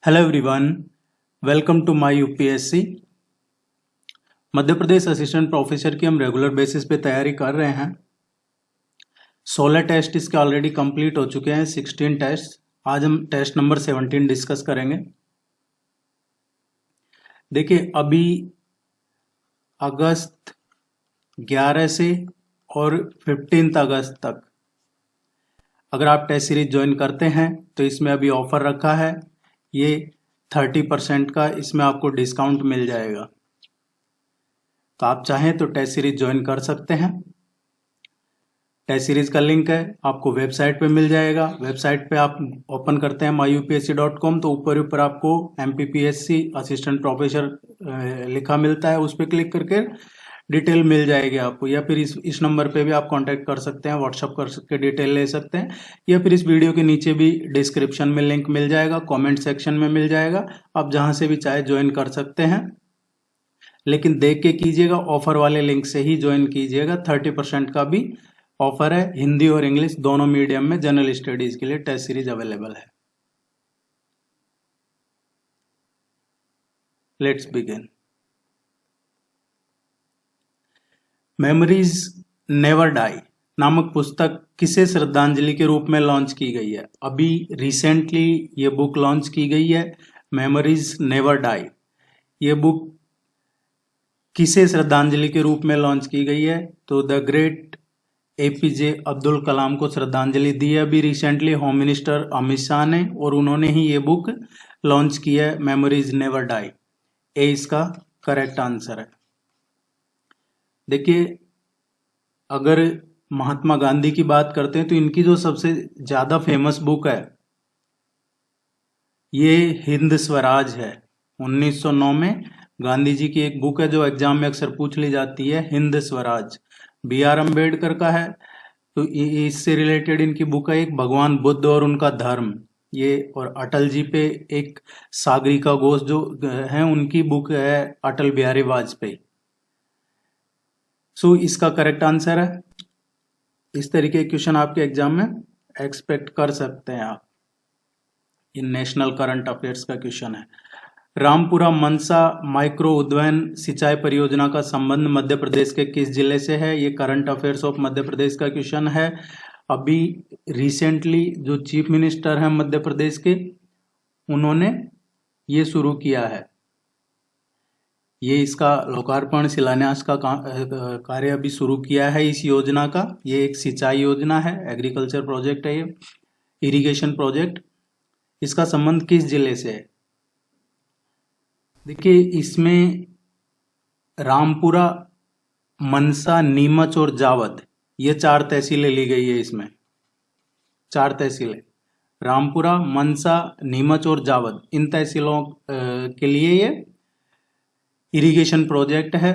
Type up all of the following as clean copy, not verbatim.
Hello everyone, welcome to my UPSC. Madhya Pradesh assistant professor की हम regular basis पे तैयारी कर रहे हैं। 16 टेस्ट इसके ऑलरेडी कंप्लीट हो चुके हैं, 16 टेस्ट। आज हम टेस्ट नंबर 17 डिस्कस करेंगे। देखिए, अभी अगस्त 11 से और 15 अगस्त तक अगर आप टेस्ट सीरीज ज्वाइन करते हैं तो इसमें अभी ऑफर रखा है, ये 30% का इसमें आपको डिस्काउंट मिल जाएगा। तो आप चाहें तो टेस्ट सीरीज ज्वाइन कर सकते हैं। टेस्ट सीरीज का लिंक है आपको वेबसाइट पे मिल जाएगा। वेबसाइट पे आप ओपन करते हैं myupsc.com तो ऊपर आपको MPPSC असिस्टेंट प्रोफेसर लिखा मिलता है, उस पर क्लिक करके डिटेल मिल जाएगी आपको। या फिर इस नंबर पे भी आप कांटेक्ट कर सकते हैं, व्हाट्सअप कर सकते, डिटेल ले सकते हैं। या फिर इस वीडियो के नीचे भी डिस्क्रिप्शन में लिंक मिल जाएगा, कमेंट सेक्शन में मिल जाएगा। आप जहां से भी चाहे ज्वाइन कर सकते हैं, लेकिन देख के कीजिएगा, ऑफर वाले लिंक से ही ज्वाइन कीजिएगा। 30% का भी ऑफर है। हिंदी और इंग्लिश दोनों मीडियम में जनरल स्टडीज के लिए टेस्ट सीरीज अवेलेबल है। Let's begin. Memories never die नामक पुस्तक किसे श्रद्धांजलि के रूप में लॉन्च की गई है? अभी रिसेंटली ये बुक लॉन्च की गई है, मेमोरीज नेवर डाई। ये बुक किसे श्रद्धांजलि के रूप में लॉन्च की गई है? तो the great APJ Abdul Kalam को श्रद्धांजलि दी है अभी recently home minister Amit Shah ने, और उन्होंने ही ये बुक लॉन्च की है, मेमोरीज नेवर डाई। ए इसका करेक्ट आंसर है। देखिए, अगर महात्मा गांधी की बात करते हैं तो इनकी जो सबसे ज्यादा फेमस बुक है ये हिंद स्वराज है। 1909 में गांधी जी की एक बुक है जो एग्जाम में अक्सर पूछ ली जाती है, हिंद स्वराज। BR अम्बेडकर का है, तो इससे रिलेटेड इनकी बुक है एक भगवान बुद्ध और उनका धर्म, ये। और अटल जी पे एक सागरिका घोष जो है उनकी बुक है अटल बिहारी वाजपेयी। सो इसका करेक्ट आंसर है। इस तरीके के क्वेश्चन आपके एग्जाम में एक्सपेक्ट कर सकते हैं आप। ये नेशनल करंट अफेयर्स का क्वेश्चन है। रामपुरा मनसा माइक्रो उद्वहन सिंचाई परियोजना का संबंध मध्य प्रदेश के किस जिले से है? ये current affairs of Madhya Pradesh का क्वेश्चन है। अभी रिसेंटली जो चीफ मिनिस्टर हैं मध्य प्रदेश के, उन्होंने ये शुरू किया है। ये इसका लोकार्पण शिलान्यास का कार्य अभी शुरू किया है इस योजना का। ये एक सिंचाई योजना है, एग्रीकल्चर प्रोजेक्ट है, ये इरिगेशन प्रोजेक्ट। इसका संबंध किस जिले से है? देखिए, इसमें रामपुरा, मनसा, नीमच और जावद, ये 4 तहसीलें ली गई है। इसमें 4 तहसीलें, रामपुरा, मनसा, नीमच और जावद, इन तहसीलों के लिए ये इरिगेशन प्रोजेक्ट है।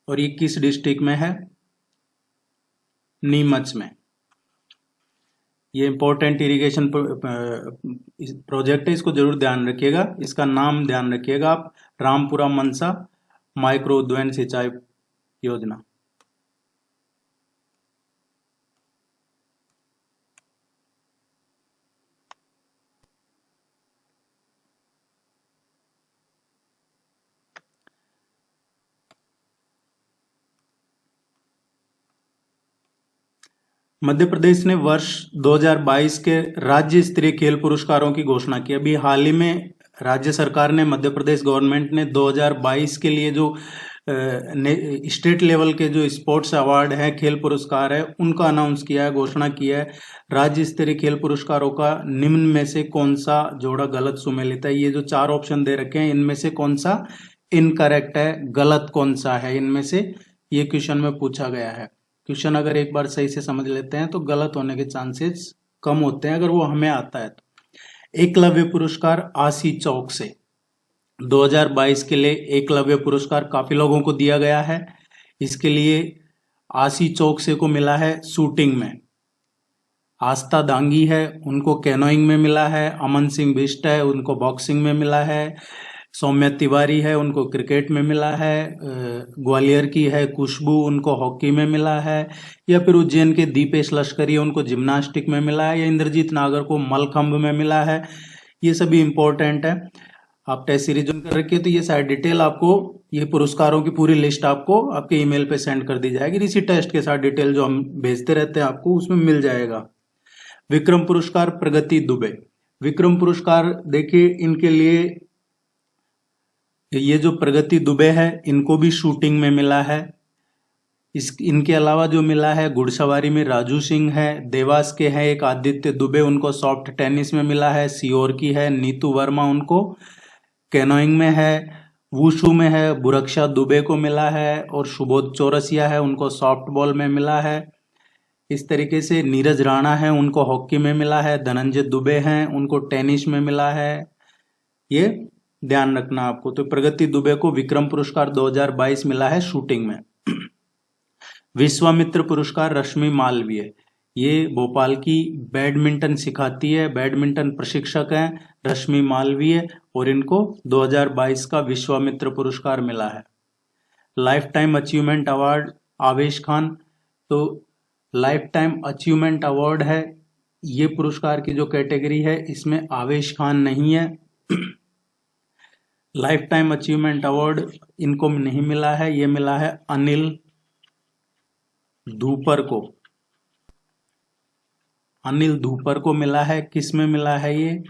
और ये किस डिस्ट्रिक्ट में है? नीमच में। ये इंपॉर्टेंट इरिगेशन प्रोजेक्ट है, इसको जरूर ध्यान रखिएगा। इसका नाम ध्यान रखिएगा आप, रामपुरा मनसा माइक्रो उद्वहन सिंचाई योजना। मध्य प्रदेश ने वर्ष 2022 के राज्य स्तरीय खेल पुरस्कारों की घोषणा की। अभी हाल ही में राज्य सरकार ने, मध्य प्रदेश गवर्नमेंट ने 2022 के लिए जो स्टेट लेवल के जो स्पोर्ट्स अवार्ड है, खेल पुरस्कार है, उनका अनाउंस किया है, घोषणा किया है। राज्य स्तरीय खेल पुरस्कारों का निम्न में से कौन सा जोड़ा गलत सुमेलित है? ये जो 4 ऑप्शन दे रखे हैं, इनमें से कौन सा इनकरेक्ट है, गलत कौन सा है इनमें से, ये क्वेश्चन में पूछा गया है। क्वेश्चन अगर एक बार सही से समझ लेते हैं तो गलत होने के चांसेस कम होते हैं, अगर वो हमें आता है तो। एकलव्य पुरस्कार आशी चौक से 2022 के लिए एकलव्य पुरस्कार काफी लोगों को दिया गया है। इसके लिए आशी चौक से को मिला है शूटिंग में, आस्था दांगी है उनको कैनोइंग में मिला है, अमन सिंह बिष्ट है उनको बॉक्सिंग में मिला है, सौम्या तिवारी है, उनको क्रिकेट में मिला है। ग्वालियर की है खुशबू, उनको हॉकी में मिला है। या फिर उज्जैन के दीपेश लश्करी है, उनको जिम्नास्टिक में मिला है। या इंद्रजीत नागर को मलखंभ में मिला है। ये सभी इंपॉर्टेंट है। आप टेस्ट सीरीज ज्वाइन कर रखिए तो ये सारी डिटेल आपको, ये पुरस्कारों की पूरी लिस्ट आपको आपके ईमेल पे सेंड कर दी जाएगी। इसी टेस्ट के साथ डिटेल जो हम भेजते रहते हैं आपको उसमें मिल जाएगा। विक्रम पुरस्कार प्रगति दुबे। विक्रम पुरस्कार देखिए, इनके लिए ये जो प्रगति दुबे है इनको भी शूटिंग में मिला है। इनके अलावा जो मिला है घुड़सवारी में राजू सिंह है। देवास के हैं एक आदित्य दुबे, उनको सॉफ्ट टेनिस में मिला है। सीओर की है नीतू वर्मा, उनको कैनोइंग में है। वुशु में है बुरक्षा दुबे को मिला है। और सुबोध चौरसिया है, उनको सॉफ्ट बॉल में मिला है। इस तरीके से नीरज राणा है, उनको हॉकी में मिला है। धनंजय दुबे हैं, उनको टेनिस में मिला है। ये ध्यान रखना आपको। तो प्रगति दुबे को विक्रम पुरस्कार 2022 मिला है शूटिंग में। विश्वामित्र पुरस्कार रश्मि मालवीय, ये भोपाल की बैडमिंटन सिखाती है, बैडमिंटन प्रशिक्षक हैं रश्मि मालवीय, और इनको 2022 का विश्वामित्र पुरस्कार मिला है। लाइफ टाइम अचीवमेंट अवार्ड आवेश खान, तो लाइफ टाइम अचीवमेंट अवार्ड है ये पुरस्कार की जो कैटेगरी है, इसमें आवेश खान नहीं है। लाइफ टाइम अचीवमेंट अवार्ड इनको नहीं मिला है, ये मिला है अनिल धूपर को। अनिल धूपर को मिला है। किस में मिला है? ये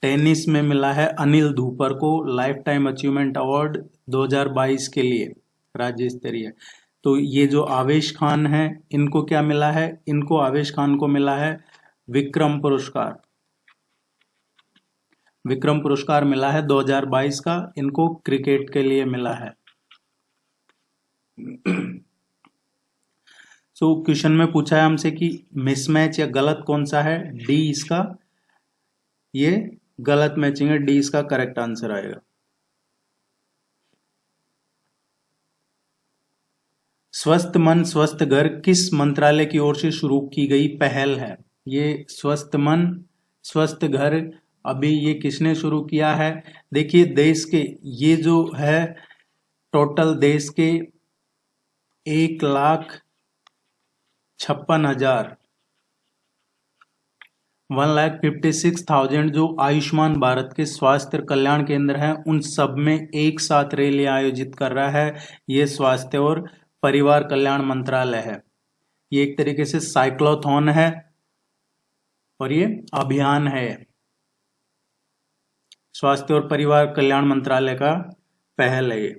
टेनिस में मिला है अनिल धूपर को लाइफ टाइम अचीवमेंट अवार्ड 2022 के लिए राज्य स्तरीय। तो ये जो आवेश खान है इनको क्या मिला है? इनको आवेश खान को मिला है विक्रम पुरस्कार। विक्रम पुरस्कार मिला है 2022 का, इनको क्रिकेट के लिए मिला है। सो क्वेश्चन में पूछा है हमसे कि मिसमैच या गलत कौन सा है? डी इसका, ये गलत मैचिंग है, डी इसका करेक्ट आंसर आएगा। स्वस्थ मन स्वस्थ घर किस मंत्रालय की ओर से शुरू की गई पहल है? ये स्वस्थ मन स्वस्थ घर अभी ये किसने शुरू किया है? देखिए देश के ये जो है टोटल देश के 1,56,000 1,56,000 जो आयुष्मान भारत के स्वास्थ्य कल्याण केंद्र हैं उन सब में एक साथ रैली आयोजित कर रहा है ये स्वास्थ्य और परिवार कल्याण मंत्रालय है। ये एक तरीके से साइक्लोथॉन है और ये अभियान है। स्वास्थ्य और परिवार कल्याण मंत्रालय का पहल है ये।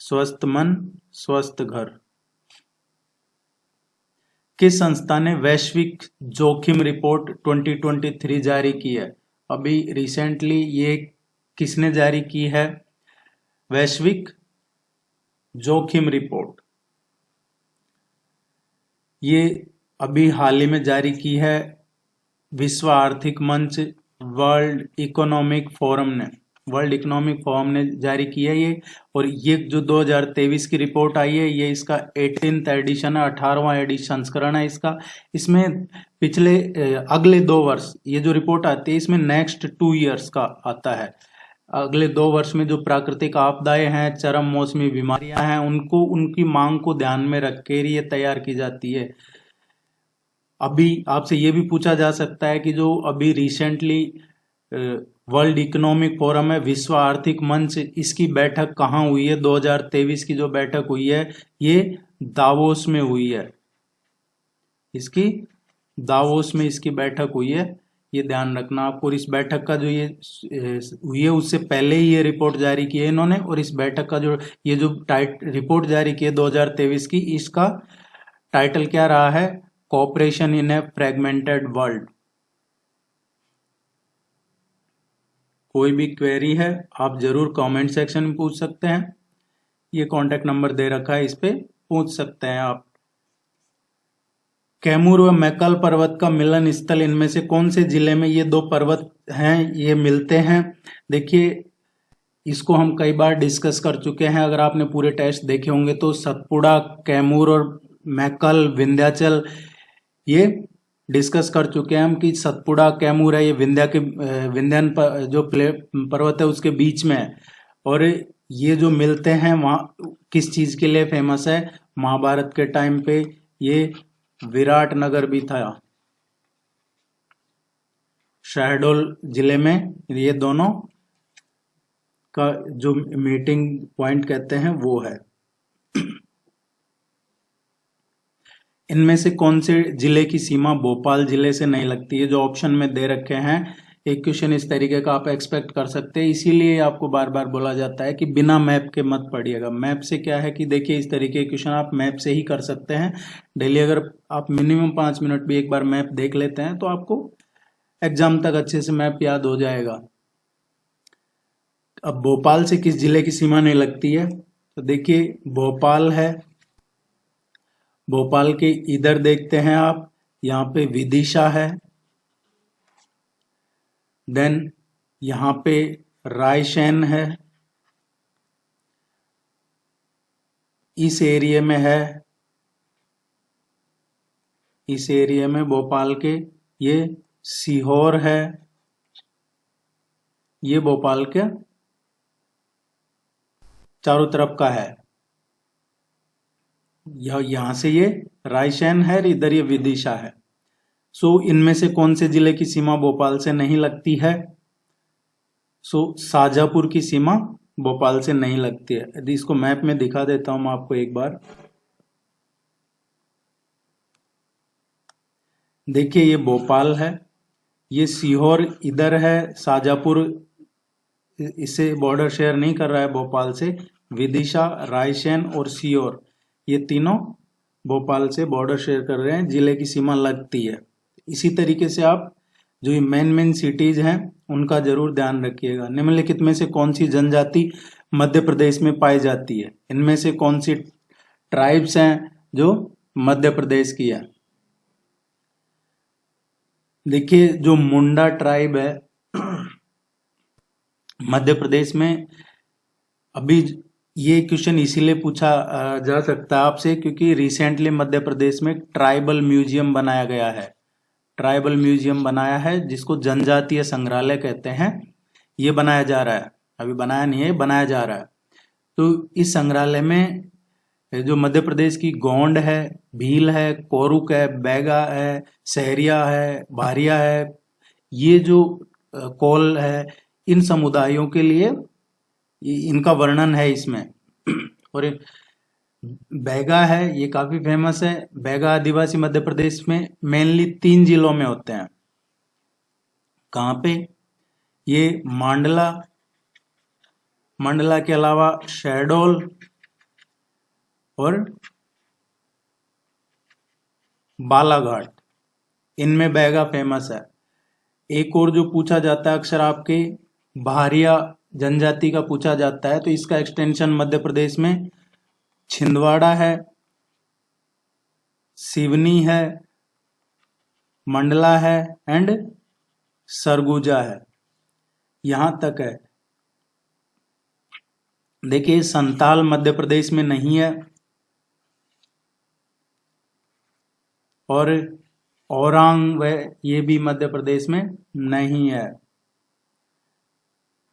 स्वस्थ मन स्वस्थ घर। किस संस्था ने वैश्विक जोखिम रिपोर्ट 2023 जारी की है? अभी रिसेंटली ये किसने जारी की है? वैश्विक जोखिम रिपोर्ट ये अभी हाल ही में जारी की है विश्व आर्थिक मंच वर्ल्ड इकोनॉमिक फोरम ने जारी की है ये। और ये जो 2023 की रिपोर्ट आई है ये इसका 18th एडिशन है, 18वां एडिशन संस्करण है इसका। इसमें पिछले अगले 2 वर्ष ये जो रिपोर्ट आती है इसमें नेक्स्ट 2 इयर्स का आता है। अगले 2 वर्ष में जो प्राकृतिक आपदाएं हैं, चरम मौसमी बीमारियां हैं, उनको उनकी मांग को ध्यान में रख के ये तैयार की जाती है। अभी आपसे ये भी पूछा जा सकता है कि जो अभी रिसेंटली वर्ल्ड इकोनॉमिक फोरम है, विश्व आर्थिक मंच, इसकी बैठक कहाँ हुई है? 2023 की जो बैठक हुई है ये दावोस में हुई है। इसकी दावोस में इसकी बैठक हुई है, ये ध्यान रखना आपको। और इस बैठक का जो ये हुई है उससे पहले ही ये रिपोर्ट जारी की है इन्होंने। और इस बैठक का जो ये जो रिपोर्ट जारी की है 2023 की, इसका टाइटल क्या रहा है? Cooperation in a fragmented world. कोई भी क्वेरी है आप जरूर कमेंट सेक्शन में पूछ सकते हैं। ये कांटेक्ट नंबर दे रखा है, इस पे पूछ सकते हैं आप। कैमूर व मैकल पर्वत का मिलन स्थल इनमें से कौन से जिले में ये 2 पर्वत हैं ये मिलते हैं? देखिए इसको हम कई बार डिस्कस कर चुके हैं, अगर आपने पूरे टेस्ट देखे होंगे तो। सतपुड़ा, कैमूर और मैकल, विंध्याचल ये डिस्कस कर चुके हैं हम कि सतपुड़ा कैमूर है, ये विंध्यान जो पर्वत है उसके बीच में है। और ये जो मिलते हैं वहाँ किस चीज के लिए फेमस है? महाभारत के टाइम पे ये विराट नगर भी था, शहडोल जिले में। ये दोनों का जो मीटिंग पॉइंट कहते हैं वो है। इनमें से कौन से जिले की सीमा भोपाल जिले से नहीं लगती है? जो ऑप्शन में दे रखे हैं, एक क्वेश्चन इस तरीके का आप एक्सपेक्ट कर सकते हैं। इसीलिए आपको बार बार बोला जाता है कि बिना मैप के मत पढ़िएगा। मैप से क्या है कि देखिए, इस तरीके के क्वेश्चन आप मैप से ही कर सकते हैं डेली। अगर आप मिनिमम 5 मिनट भी एक बार मैप देख लेते हैं तो आपको एग्जाम तक अच्छे से मैप याद हो जाएगा। अब भोपाल से किस जिले की सीमा नहीं लगती है? तो देखिए, भोपाल है, भोपाल के इधर देखते हैं आप, यहाँ पे विदिशा है, देन यहाँ पे रायसेन है, इस एरिया में है, इस एरिया में भोपाल के ये सीहोर है, ये भोपाल के चारों तरफ का है। यहां से ये रायसेन है, इधर ये विदिशा है। सो इनमें से कौन से जिले की सीमा भोपाल से नहीं लगती है? सो शाजापुर की सीमा भोपाल से नहीं लगती है। यदि इसको मैप में दिखा देता हूं मैं आपको एक बार, देखिए ये भोपाल है, ये सीहोर इधर है, शाजापुर इससे बॉर्डर शेयर नहीं कर रहा है भोपाल से। विदिशा, रायसेन और सीहोर ये तीनों भोपाल से बॉर्डर शेयर कर रहे हैं, जिले की सीमा लगती है। इसी तरीके से आप जो ये मेन सिटीज हैं उनका जरूर ध्यान रखिएगा। निम्नलिखित में से कौन सी जनजाति मध्य प्रदेश में पाई जाती है? इनमें से कौन सी ट्राइब्स हैं जो मध्य प्रदेश की है? देखिए, जो मुंडा ट्राइब है मध्य प्रदेश में, अभी ये क्वेश्चन इसीलिए पूछा जा सकता है आपसे क्योंकि रिसेंटली मध्य प्रदेश में ट्राइबल म्यूजियम बनाया गया है। ट्राइबल म्यूजियम बनाया है जिसको जनजातीय संग्रहालय कहते हैं। ये बनाया जा रहा है, अभी बनाया नहीं है, बनाया जा रहा है। तो इस संग्रहालय में जो मध्य प्रदेश की गोंड है, भील है, कोरुक है, बैगा है, सहरिया है, भारिया है, ये जो कोल है, इन समुदायों के लिए इनका वर्णन है इसमें। और बैगा है, ये काफी फेमस है। बैगा आदिवासी मध्य प्रदेश में मेनली 3 जिलों में होते हैं। कहाँ पे? ये मांडला, मंडला के अलावा शहडोल और बालाघाट, इनमें बैगा फेमस है। एक और जो पूछा जाता है अक्सर आपके, भारिया जनजाति का पूछा जाता है, तो इसका एक्सटेंशन मध्य प्रदेश में छिंदवाड़ा है, सिवनी है, मंडला है एंड सरगुजा है, यहां तक है। देखिए, संताल मध्य प्रदेश में नहीं है और औरंग ये भी मध्य प्रदेश में नहीं है।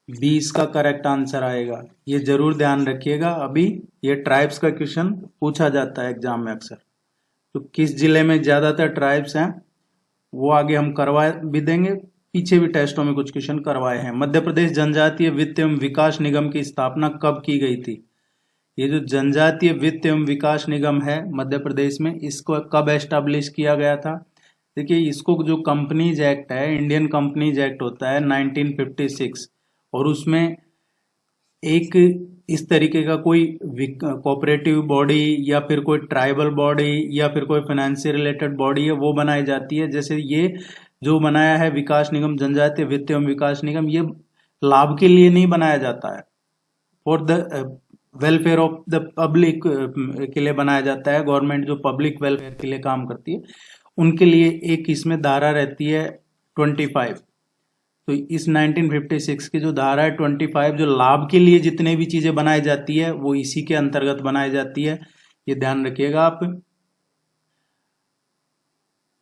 20 का करेक्ट आंसर आएगा, ये जरूर ध्यान रखिएगा। अभी ये ट्राइब्स का क्वेश्चन पूछा जाता है एग्जाम में अक्सर। तो किस जिले में ज्यादातर ट्राइब्स हैं वो आगे हम करवा भी देंगे, पीछे भी टेस्टों में कुछ क्वेश्चन करवाए हैं। मध्य प्रदेश जनजातीय वित्त एवं विकास निगम की स्थापना कब की गई थी? ये जो जनजातीय वित्त एवं विकास निगम है मध्य प्रदेश में, इसको कब एस्टेब्लिश किया गया था? देखिए, इसको जो कंपनीज एक्ट है, इंडियन कंपनीज एक्ट होता है 1956, और उसमें एक इस तरीके का कोई कोऑपरेटिव बॉडी या फिर कोई ट्राइबल बॉडी या फिर कोई फाइनेंस से रिलेटेड बॉडी है वो बनाई जाती है। जैसे ये जो बनाया है विकास निगम, जनजातीय वित्त एवं विकास निगम, ये लाभ के लिए नहीं बनाया जाता है, for the welfare of the public के लिए बनाया जाता है। गवर्नमेंट जो पब्लिक वेलफेयर के लिए काम करती है उनके लिए एक इसमें धारा रहती है 25। तो इस 1956 की जो धारा है 25, जो लाभ के लिए जितने भी चीजें बनाई जाती है वो इसी के अंतर्गत बनाई जाती है, ये ध्यान रखिएगा आप।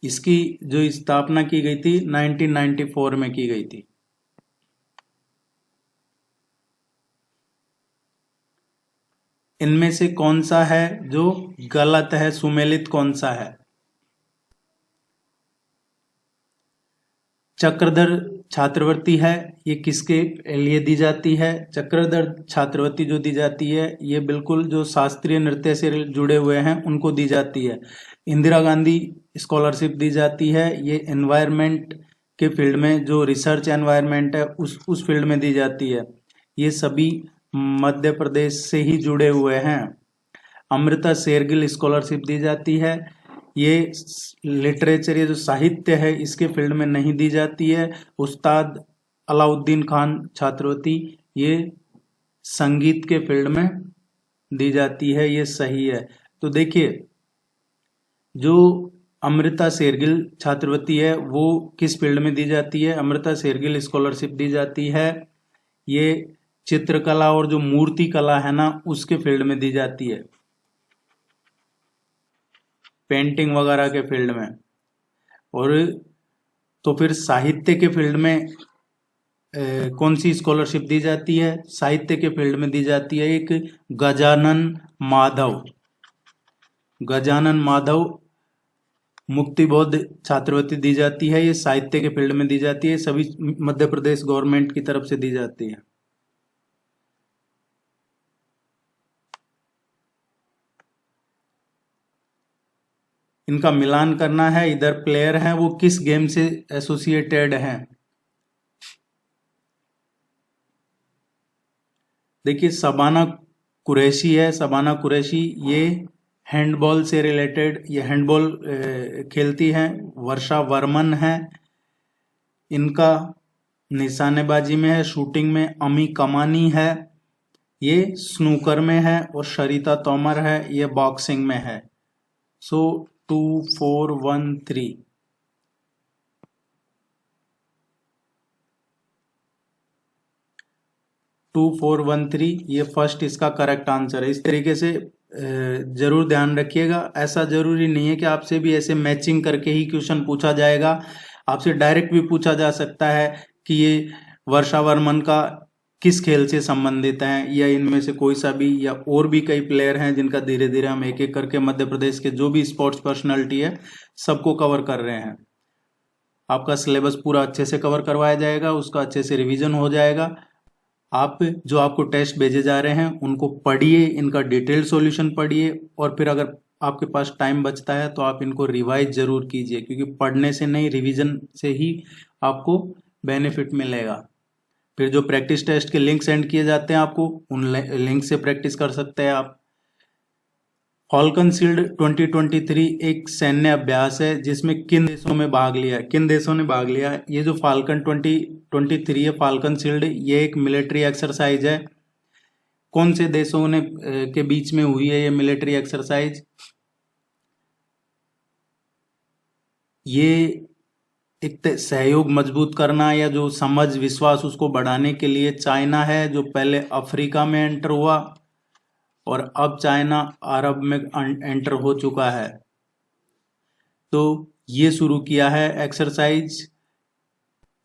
इसकी जो स्थापना की गई थी 1994 में की गई थी। इनमें से कौन सा है जो गलत है, सुमेलित कौन सा है? चक्रधर छात्रवृत्ति है, ये किसके लिए दी जाती है? चक्रधर छात्रवृत्ति जो दी जाती है ये बिल्कुल जो शास्त्रीय नृत्य से जुड़े हुए हैं उनको दी जाती है। इंदिरा गांधी स्कॉलरशिप दी जाती है, ये एनवायरनमेंट के फील्ड में, जो रिसर्च एनवायरनमेंट है उस फील्ड में दी जाती है। ये सभी मध्य प्रदेश से ही जुड़े हुए हैं। अमृता शेरगिल स्कॉलरशिप दी जाती है, ये लिटरेचर, ये जो साहित्य है इसके फील्ड में नहीं दी जाती है। उस्ताद अलाउद्दीन खान छात्रवृत्ति ये संगीत के फील्ड में दी जाती है, ये सही है। तो देखिए, जो अमृता शेरगिल छात्रवृत्ति है वो किस फील्ड में दी जाती है? अमृता शेरगिल स्कॉलरशिप दी जाती है ये चित्रकला और जो मूर्ति कला है ना उसके फील्ड में दी जाती है, पेंटिंग वगैरह के फील्ड में। और तो फिर साहित्य के फील्ड में कौन सी स्कॉलरशिप दी जाती है? साहित्य के फील्ड में दी जाती है एक गजानन माधव मुक्तिबोध छात्रवृत्ति दी जाती है, ये साहित्य के फील्ड में दी जाती है, सभी मध्य प्रदेश गवर्नमेंट की तरफ से दी जाती है। इनका मिलान करना है, इधर प्लेयर हैं वो किस गेम से एसोसिएटेड हैं। देखिए, शबाना कुरैशी है, शबाना कुरैशी ये हैंडबॉल से रिलेटेड, ये हैंडबॉल खेलती हैं। वर्षा वर्मन है, इनका निशानेबाजी में है, शूटिंग में। अमी कमानी है, ये स्नूकर में है। और शरीता तोमर है, ये बॉक्सिंग में है। सो 2413 2413 ये फर्स्ट इसका करेक्ट आंसर है। इस तरीके से जरूर ध्यान रखिएगा। ऐसा जरूरी नहीं है कि आपसे भी ऐसे मैचिंग करके ही क्वेश्चन पूछा जाएगा, आपसे डायरेक्ट भी पूछा जा सकता है कि ये वर्षा वर्मन का किस खेल से संबंधित हैं, या इनमें से कोई सा भी, या और भी कई प्लेयर हैं जिनका धीरे धीरे हम एक एक करके मध्य प्रदेश के जो भी स्पोर्ट्स पर्सनालिटी है सबको कवर कर रहे हैं। आपका सिलेबस पूरा अच्छे से कवर करवाया जाएगा, उसका अच्छे से रिवीजन हो जाएगा। आप जो आपको टेस्ट भेजे जा रहे हैं उनको पढ़िए, इनका डिटेल सॉल्यूशन पढ़िए, और फिर अगर आपके पास टाइम बचता है तो आप इनको रिवाइज जरूर कीजिए, क्योंकि पढ़ने से नहीं, रिवीजन से ही आपको बेनिफिट मिलेगा। फिर जो प्रैक्टिस टेस्ट के लिंक सेंड किए जाते हैं आपको, उन लिंक से प्रैक्टिस कर सकते हैं आप। फॉल्कन शील्ड 2023 एक सैन्य अभ्यास है जिसमें किन देशों में भाग लिया, किन देशों ने भाग लिया? ये जो फाल्कन 2023 है, फाल्कन शील्ड, ये एक मिलिट्री एक्सरसाइज है। कौन से देशों ने के बीच में हुई है ये मिलिट्री एक्सरसाइज? ये एक सहयोग मजबूत करना या जो समझ विश्वास उसको बढ़ाने के लिए चाइना है जो पहले अफ्रीका में एंटर हुआ, और अब चाइना अरब में एंटर हो चुका है। तो ये शुरू किया है एक्सरसाइज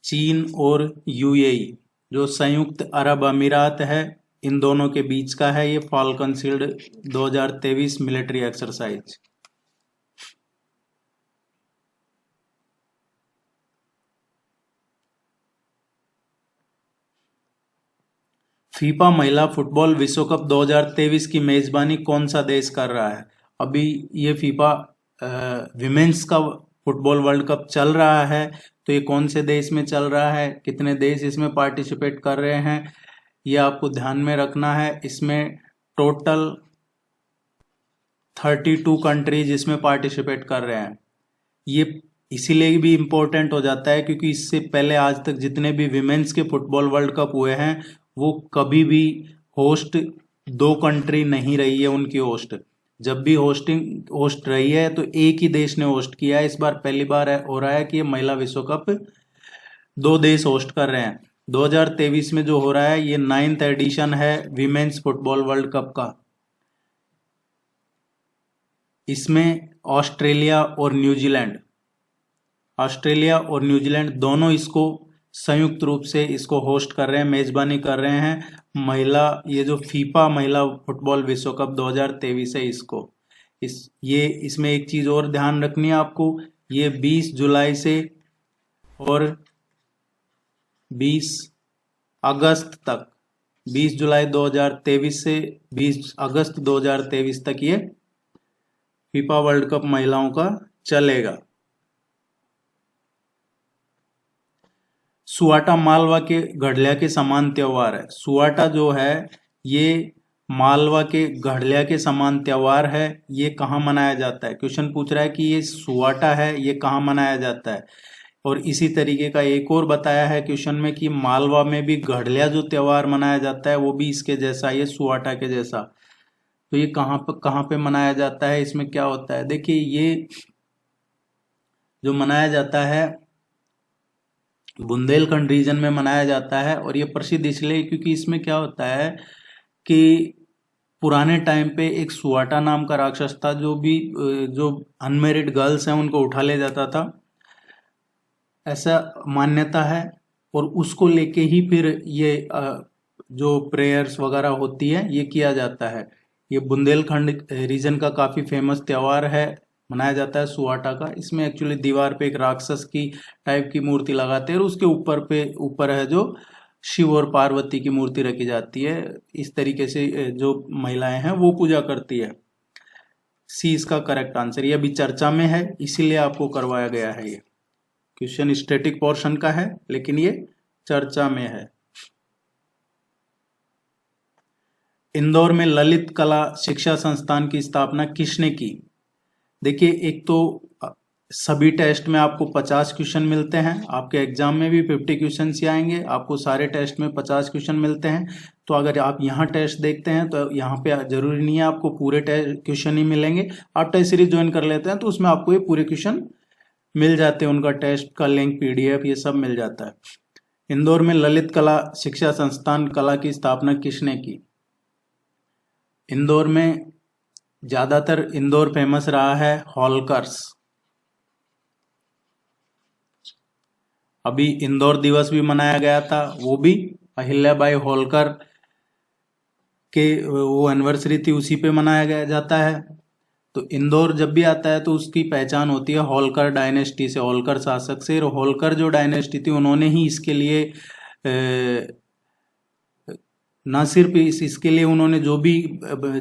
चीन और यूएई, जो संयुक्त अरब अमीरात है, इन दोनों के बीच का है ये falcon shield 2023 military exercise. FIFA महिला फुटबॉल विश्व कप 2023 की मेजबानी कौन सा देश कर रहा है? अभी ये फीफा विमेंस का फुटबॉल वर्ल्ड कप चल रहा है, तो ये कौन से देश में चल रहा है, कितने देश इसमें पार्टिसिपेट कर रहे हैं, ये आपको ध्यान में रखना है। इसमें टोटल 32 कंट्रीज इसमें पार्टिसिपेट कर रहे हैं। ये इसीलिए भी इम्पोर्टेंट हो जाता है क्योंकि इससे पहले आज तक जितने भी विमेंस के फुटबॉल वर्ल्ड कप हुए हैं वो कभी भी होस्ट 2 कंट्री नहीं रही है उनकी होस्ट। जब भी होस्ट रही है तो एक ही देश ने होस्ट किया है। इस बार पहली बार हो रहा है कि ये महिला विश्व कप 2 देश होस्ट कर रहे हैं। 2023 में जो हो रहा है ये 9th एडिशन है विमेंस फुटबॉल वर्ल्ड कप का। इसमें ऑस्ट्रेलिया और न्यूजीलैंड ऑस्ट्रेलिया और न्यूजीलैंड दोनों इसको संयुक्त रूप से इसको होस्ट कर रहे हैं, मेजबानी कर रहे हैं। महिला ये जो फीफा महिला फुटबॉल विश्व कप 2023 है इसको इसमें एक चीज और ध्यान रखनी है आपको, ये 20 जुलाई से और 20 अगस्त तक, 20 जुलाई 2023 से 20 अगस्त 2023 तक ये फीफा वर्ल्ड कप महिलाओं का चलेगा। सुवाटा मालवा के घड़िया के समान त्योहार है। सुवाटा जो है ये मालवा के घड़िया के समान त्योहार है। ये कहाँ मनाया जाता है? क्वेश्चन पूछ रहा है कि ये सुवाटा है, ये कहाँ मनाया जाता है। और इसी तरीके का एक और बताया है क्वेश्चन में कि मालवा में भी घड़िया जो त्योहार मनाया जाता है वो भी इसके जैसा, ये सुवाटा के जैसा। तो ये कहाँ पे मनाया जाता है, इसमें क्या होता है? देखिए ये जो मनाया जाता है बुंदेलखंड रीजन में मनाया जाता है। और ये प्रसिद्ध इसलिए क्योंकि इसमें क्या होता है कि पुराने टाइम पे एक सुवाटा नाम का राक्षस था जो अनमेरिड गर्ल्स हैं उनको उठा ले जाता था, ऐसा मान्यता है। और उसको लेके ही फिर ये जो प्रेयर्स वगैरह होती है ये किया जाता है। ये बुंदेलखंड रीजन का काफी फेमस त्योहार है, मनाया जाता है सुवाटा का। इसमें एक्चुअली दीवार पे एक राक्षस की टाइप की मूर्ति लगाते हैं और उसके ऊपर है जो शिव और पार्वती की मूर्ति रखी जाती है। इस तरीके से जो महिलाएं हैं वो पूजा करती है। सी इसका करेक्ट आंसर। ये अभी चर्चा में है इसीलिए आपको करवाया गया है। ये क्वेश्चन स्टैटिक पोर्शन का है लेकिन ये चर्चा में है। इंदौर में ललित कला शिक्षा संस्थान की स्थापना किसने की? देखिए एक तो सभी टेस्ट में आपको 50 क्वेश्चन मिलते हैं, आपके एग्जाम में भी 50 क्वेश्चन ही आएंगे, आपको सारे टेस्ट में 50 क्वेश्चन मिलते हैं। तो अगर आप यहाँ टेस्ट देखते हैं तो यहाँ पे जरूरी नहीं है आपको पूरे क्वेश्चन ही मिलेंगे। आप टेस्ट सीरीज ज्वाइन कर लेते हैं तो उसमें आपको ये पूरे क्वेश्चन मिल जाते हैं, उनका टेस्ट का लिंक PDF ये सब मिल जाता है। इंदौर में ललित कला शिक्षा संस्थान कला की स्थापना किसने की? इंदौर में ज्यादातर इंदौर फेमस रहा है होलकर्स। अभी इंदौर दिवस भी मनाया गया था, वो भी अहिल्याबाई होलकर के वो एनिवर्सरी थी उसी पे मनाया गया जाता है। तो इंदौर जब भी आता है तो उसकी पहचान होती है होलकर डायनेस्टी से, होलकर शासक से। और होलकर जो डायनेस्टी थी उन्होंने ही इसके लिए ना सिर्फ इसके लिए उन्होंने जो भी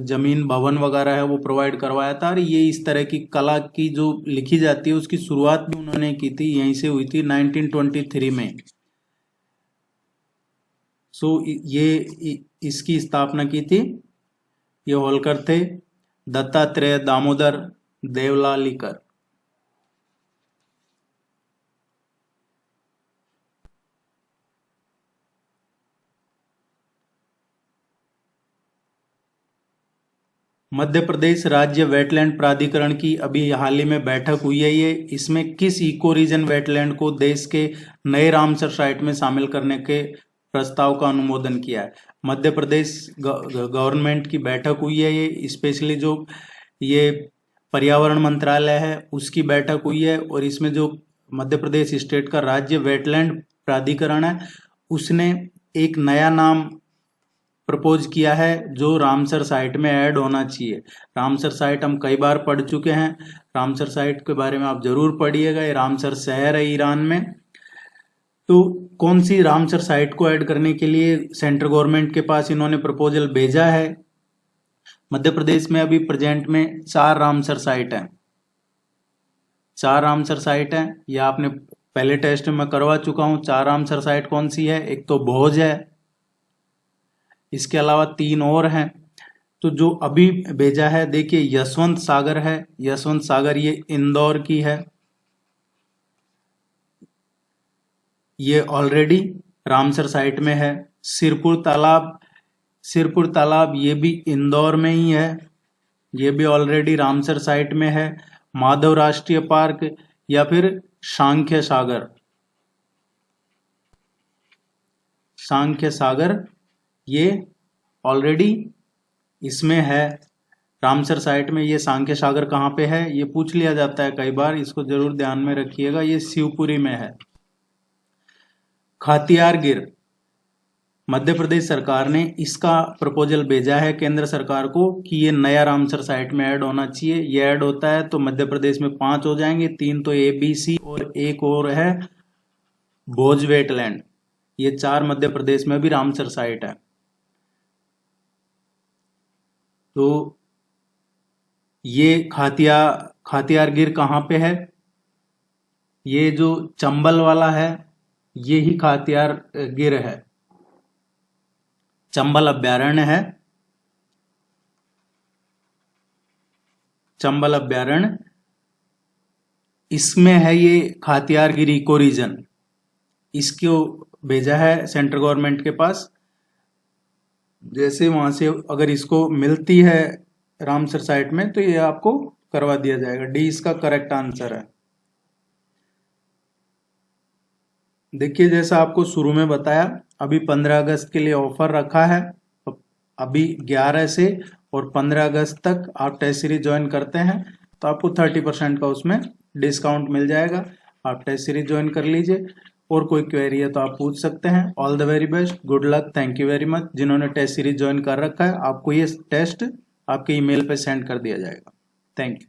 जमीन भवन वगैरह है वो प्रोवाइड करवाया था। और ये इस तरह की कला की जो लिखी जाती है उसकी शुरुआत भी उन्होंने की थी, यहीं से हुई थी 1923 में। ये इसकी स्थापना की थी, ये होलकर थे, दत्तात्रेय दामोदर देवलालीकर। मध्य प्रदेश राज्य वेटलैंड प्राधिकरण की अभी हाल ही में बैठक हुई है। ये इसमें किस इको रीजन वेटलैंड को देश के नए रामसर साइट में शामिल करने के प्रस्ताव का अनुमोदन किया है? मध्य प्रदेश गवर्नमेंट की बैठक हुई है, ये स्पेशली जो ये पर्यावरण मंत्रालय है उसकी बैठक हुई है। और इसमें जो मध्य प्रदेश स्टेट का राज्य वेटलैंड प्राधिकरण है उसने एक नया नाम प्रपोज किया है जो रामसर साइट में ऐड होना चाहिए। रामसर साइट हम कई बार पढ़ चुके हैं, रामसर साइट के बारे में आप जरूर पढ़िएगा। ये रामसर शहर है ईरान में। तो कौन सी रामसर साइट को ऐड करने के लिए सेंट्रल गवर्नमेंट के पास इन्होंने प्रपोजल भेजा है? मध्य प्रदेश में अभी प्रेजेंट में 4 रामसर साइट हैं, 4 रामसर साइट हैं। यह आपने पहले टेस्ट में करवा चुका हूं। 4 रामसर साइट कौन सी है? एक तो भोज है, इसके अलावा 3 और हैं। तो जो अभी भेजा है देखिए यशवंत सागर है, यशवंत सागर ये इंदौर की है, ये ऑलरेडी रामसर साइट में है। सिरपुर तालाब ये भी इंदौर में ही है, ये भी ऑलरेडी रामसर साइट में है। माधव राष्ट्रीय पार्क या फिर सांख्य सागर ये ऑलरेडी इसमें है रामसर साइट में ये सांख्य सागर कहाँ पे है, ये पूछ लिया जाता है कई बार, इसको जरूर ध्यान में रखिएगा। ये शिवपुरी में है। खातियार गिर, मध्य प्रदेश सरकार ने इसका प्रपोजल भेजा है केंद्र सरकार को कि ये नया रामसर साइट में ऐड होना चाहिए। ये ऐड होता है तो मध्य प्रदेश में 5 हो जाएंगे, 3 तो ABC और एक और है भोज वेटलैंड। ये 4 मध्य प्रदेश में भी रामसर साइट है। तो ये खातियार गिर कहाँ पे है, ये जो चंबल वाला है ये ही खातियार गिर है, चंबल अभ्यारण्य है। चंबल अभ्यारण्य इसमें है ये खातियार गिर इको रीजन। इसको भेजा है सेंट्रल गवर्नमेंट के पास। जैसे वहां से अगर इसको मिलती है रामसर साइट में तो ये आपको करवा दिया जाएगा। डी इसका करेक्ट आंसर है। देखिए जैसा आपको शुरू में बताया, अभी 15 अगस्त के लिए ऑफर रखा है। अभी 11 से और 15 अगस्त तक आप टेस्ट सीरीज ज्वाइन करते हैं तो आपको 30% का उसमें डिस्काउंट मिल जाएगा। आप टेस्ट सीरीज ज्वाइन कर लीजिए। और कोई क्वेरी है तो आप पूछ सकते हैं। All the very best, good luck, thank you very much. जिन्होंने टेस्ट सीरीज ज्वाइन कर रखा है आपको ये टेस्ट आपके ईमेल पे सेंड कर दिया जाएगा। Thank you.